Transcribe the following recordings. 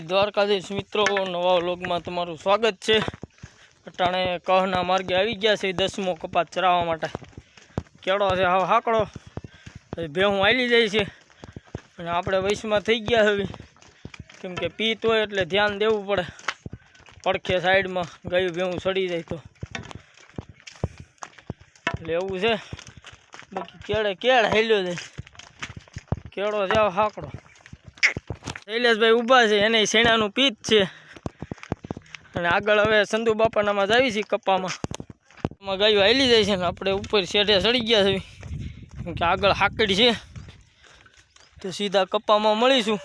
દ્વારકાધીશ મિત્રો, નવા વ્લોગમાં તમારું સ્વાગત છે। અટાણે કહના માર્ગે આવી ગયા છે 10મો કપાસ ચરાવવા માટે। કેળો છે હાવ હાકડો, ભેહું હાલી જાય છે અને આપણે વૈશમાં થઈ ગયા હવે, કેમ કે પીત હોય એટલે ધ્યાન દેવું પડે। પડખે સાઈડમાં ગાયું ભેહું સડી જાય તો એટલે એવું છે। બાકી કેળ હાલ્યો જાય, કેળો છે હાવ હાકડો। શૈલેષભાઈ ઊભા છે, એને શેણાનું પીત છે અને આગળ હવે સંધુ બાપાનામાં જ આવી છે કપ્પામાં। એમાં ગાયો હાલી જાય છે ને આપણે ઉપર શેઢે ચડી ગયા છે, કેમ કે આગળ હાકડી છે તો સીધા કપ્પામાં મળીશું।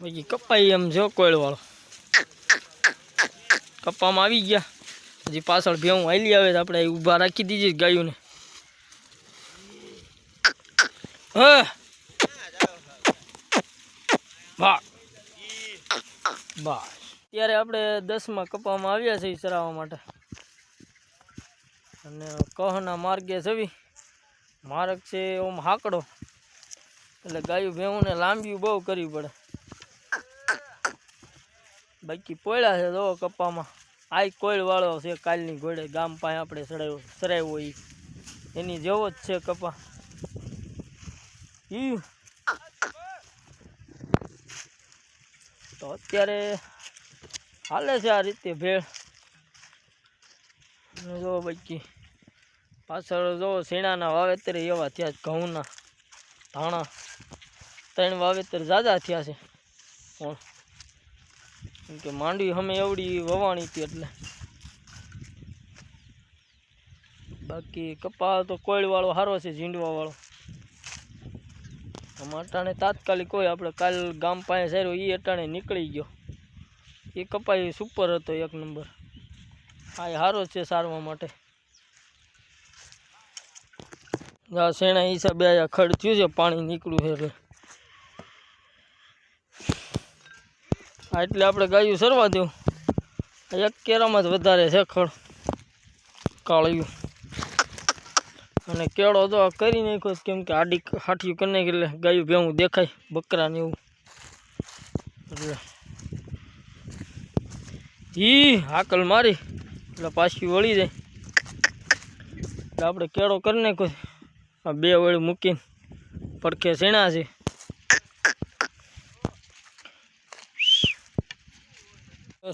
બાકી કપ્પાઈ એમ જો કોયલવાળો કપ્પામાં આવી ગયા, હજી પાછળ ભેહું હાલી આવે તો આપણે ઊભા રાખી દીધી ગાયોને। હા બસ અત્યારે આપણે 10મા કપામાં આવ્યા છીએ ચરાવવા માટે અને કહના માર્ગે જવી। માર્ગ છે ઓમ હાકડો એટલે ગાયું ભેહુંને લાંબી બહુ કરવી પડે। બાકી પોયળા છે જો કપામાં, આ કોયલ વાળો છે કાલની ઘોડે ગામ પાસે આપણે ચરાવ્યો એ એની જેવો જ છે કપા। તો અત્યારે હાલે છે આ રીતે ભેળ જો। બાકી પાછળ જો શેણાના વાવેતર એવા થયા, ઘઉંના ધાણા 3 વાવેતર ઝાઝા થયા છે પણ કેમ કે માંડવી અમે એવડી વવાણી હતી એટલે। બાકી કપા તો કોયલવાળો સારો છે, ઝીંડવાવાળો। અટાણે તાત્કાલિક હોય, આપણે કાલ ગામ પાસે સાર્યો એ અટાણે નીકળી ગયો, એ કપાઈ સુપર હતો 1 નંબર। આ સારો છે સારવા માટે। આ શેણા હિસાબે આ ખડ થયું છે, પાણી નીકળ્યું છે એટલે આપણે ગાયું સરવા દેવું। એક કેરામાં જ વધારે છે ખડ કાળિયું અને કેળો તો કરી નાખ્યો, કેમ કે આડી હાઠિયું કરી નાખી એટલે ગાયું ભેહું દેખાય બકરાને એવું એટલે હાકલ મારી એટલે પાછી વળી જાય એટલે આપણે કેળો કરી નાખ્યો। આ 2 વળી મૂકીને પડખે શેણા છે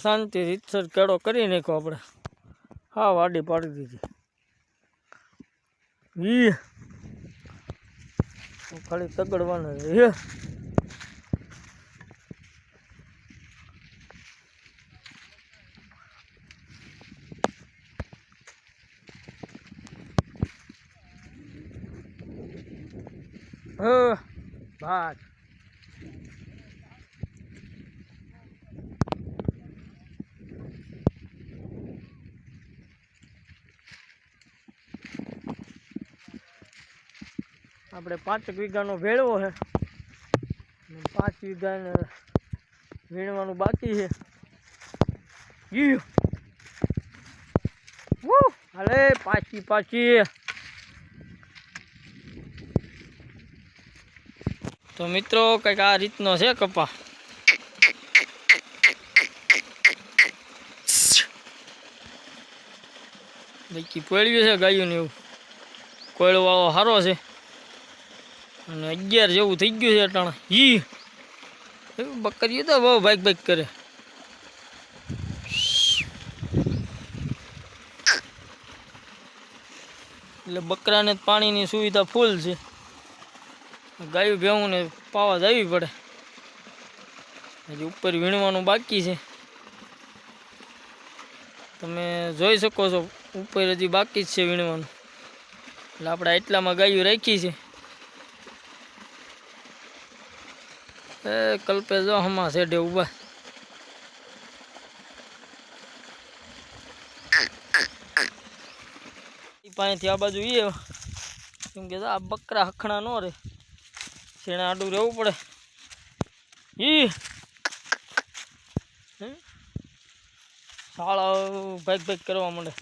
શાંતિ રીતસર કેળો કરી નાખ્યો આપણે। હા વાડી પાડી દીધી, ખાલી તગડવાના છે। ભાત આપણે 5 વીઘાનો ભેળવો છે, 5 વીઘાને વીણવાનું બાકી છે। હાલે પાછી તો મિત્રો કંઈક આ રીતનો છે કપા। બાકી પોળ્યું છે ગાયું ને એવું, કોયલવાળો સારો છે અને 11 જેવું થઈ ગયું છે અટાણે। બકરીઓ તો બહુ ભાગ કરે, એટલે બકરાને પાણીની સુવિધા ફૂલ છે। ગાયું ભેહું ને પાવા જવી પડે, હજી ઉપર વીણવાનું બાકી છે। તમે જોઈ શકો છો ઉપર હજી બાકી જ છે વીણવાનું, એટલે આપણે એટલામાં ગાયું રાખી છે। કલ્પે જો હમણાં શેઢે ઊભા, પાસેથી આ બાજુ કેમ કે આ બકરા હખણા ન રહે, શેણા આડું રહેવું પડે। શાળા ભાગ કરવા માંડે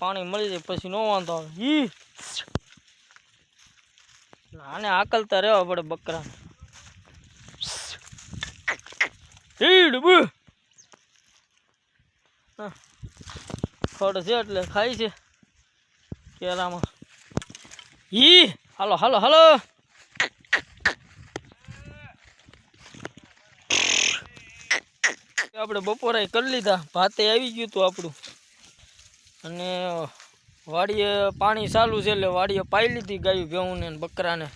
પાણી મળી જાય પછી નો વાંધો આવે. ઈ આને આકલતા રહેવા પડે બકરા. ખડ છે એટલે ખાય છે કેરામાં. ઈ હાલો હાલો હાલો. આપણે બપોરે કરી લીધા, ભાતે આવી ગયું હતું આપણું. અને વાડીએ પાણી ચાલુ છે એટલે વાડીએ પાઈ લીધી ગાયું ભેહુંને બકરાને.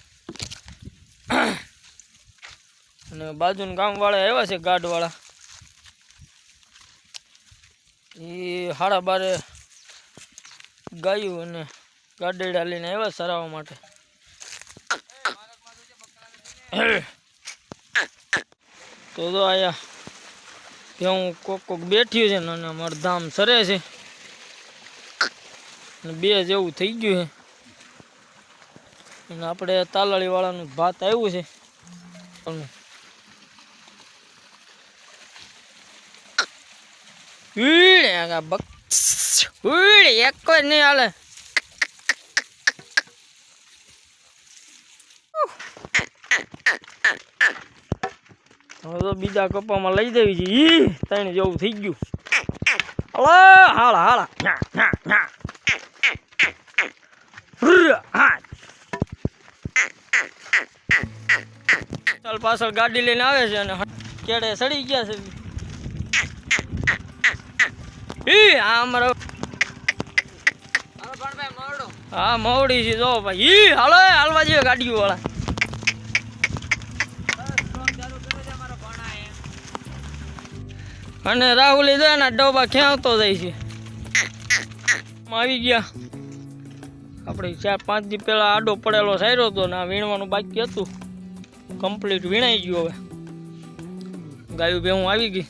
અને બાજુના ગામવાળા આવ્યા છે ગાઢવાળા, એ 12:30 ગાયું અને ગાડેડા લઈને આવ્યા સરાવવા માટે. તો જો આયા ભેહું કોક કોક બેઠ્યું છે ને અને અમારું ધામ સરે છે. 2 જેવું થઈ ગયું છે. અને આપણે તાલાળી વાળાનું ભાત આવ્યું છે. એક જ નહીં હાલે. હવે તો બીજા કપામાં લઈ દેવી છે. 3 જેવું થઈ ગયું. હાલા હાલા ચાલ પાછળ ગાડી લઈને આવે છે અને કેડે સડી ગયા છે. આ અમારો હા મવડી છે જો ભાઈ. હાલો હાલવા જોઈએ ગાડીઓ વાળા. અને રાહુલ જો એના ડોબા ખેંચતો જાય છે. આવી ગયા આપણે 4-5 દી પહેલા આડો પડેલો સાર્યો હતો ને આ વીણવાનું બાકી હતું, કમ્પ્લીટ વીણાઈ ગયું. હવે ગાયું ભેહું આવી ગઈ.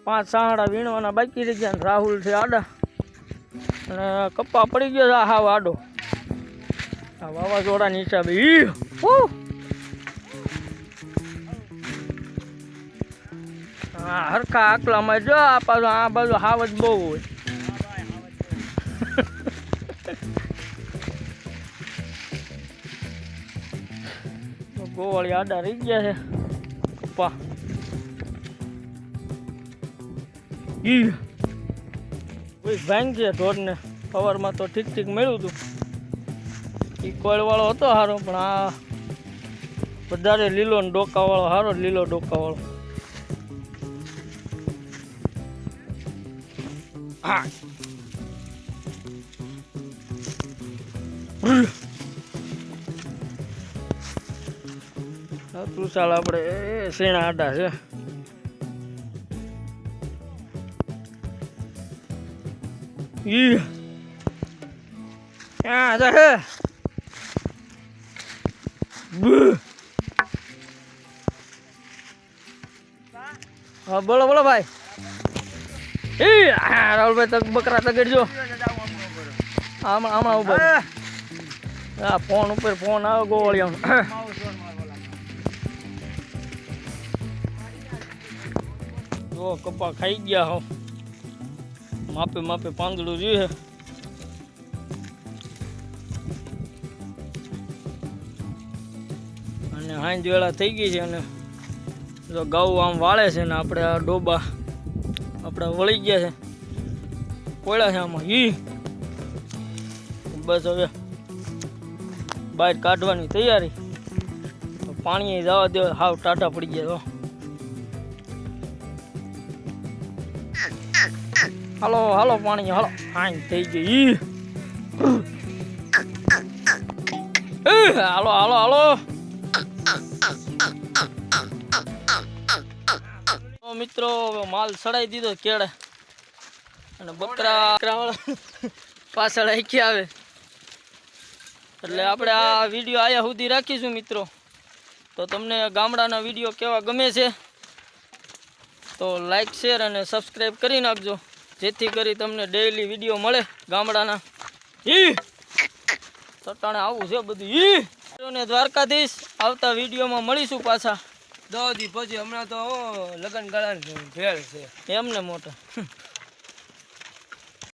પાંચ સાંડા વીણવાના બાકી રહી ગયા. રાહુલ છે આડા અને કપ્પા પડી ગયો છે હાવ આડો આ વાવાઝોડાની હિસાબે. હા હરખા આકલામાં જો આ પાછું આ બાજુ હાવ જ બહુ હોય. ગોવાળી આડા રહી ગયા છે કપ્પા. ભાંગ છે ઢોરને સવારમાં તો ઠીક ઠીક મળ્યું હતું. એ કોળવાળો હતો સારો, પણ આ વધારે લીલો ને ડોકાવાળો સારો, લીલો ડોકાવાળો. હા તું ચાલ આપણે શેણા આડા છે. હા બોલો બોલો ભાઈ. રાહુલભાઈ બકરા તગડજો. હમણાં ઉભા. હા ફોન ઉપર ફોન આવે ગોવાળિયાનો. જો કપા ખાઈ ગયા હો. માપે માપે પાંદડું રહ્યું છે. અને હાંજ વેળા થઈ ગઈ છે અને જો ગાઉ આમ વાળે છે ને આપણે આ ડોબા આપણે વળી ગયા છે, કોયડા છે આમાં. બસ હવે બહાર કાઢવાની તૈયારી. પાણી જવા દે, હાવ ટાટા પડી ગયા. હાલો હાલો પાણી હાલો. હાંજ થઈ ગઈ. હાલો હાલો હાલો. મિત્રો માલ સડાઈ દીધો કેળે અને બકરા પાછળ આખી આવે. એટલે આપણે આ વિડીયો આયા સુધી રાખીશું મિત્રો. તો તમને ગામડાના વિડીયો કેવા ગમે છે તો લાઈક શેર અને સબસ્ક્રાઈબ કરી નાખજો, જેથી કરી તમને ડેઈલી વિડીયો મળે ગામડાના. તટાણે આવું છે બધું ને દ્વારકાધીશ આવતા વિડીયોમાં મળીશું પાછા 10 દી પછી. હમણાં તો લગન ગાળાની ભેળ છે એમને મોટા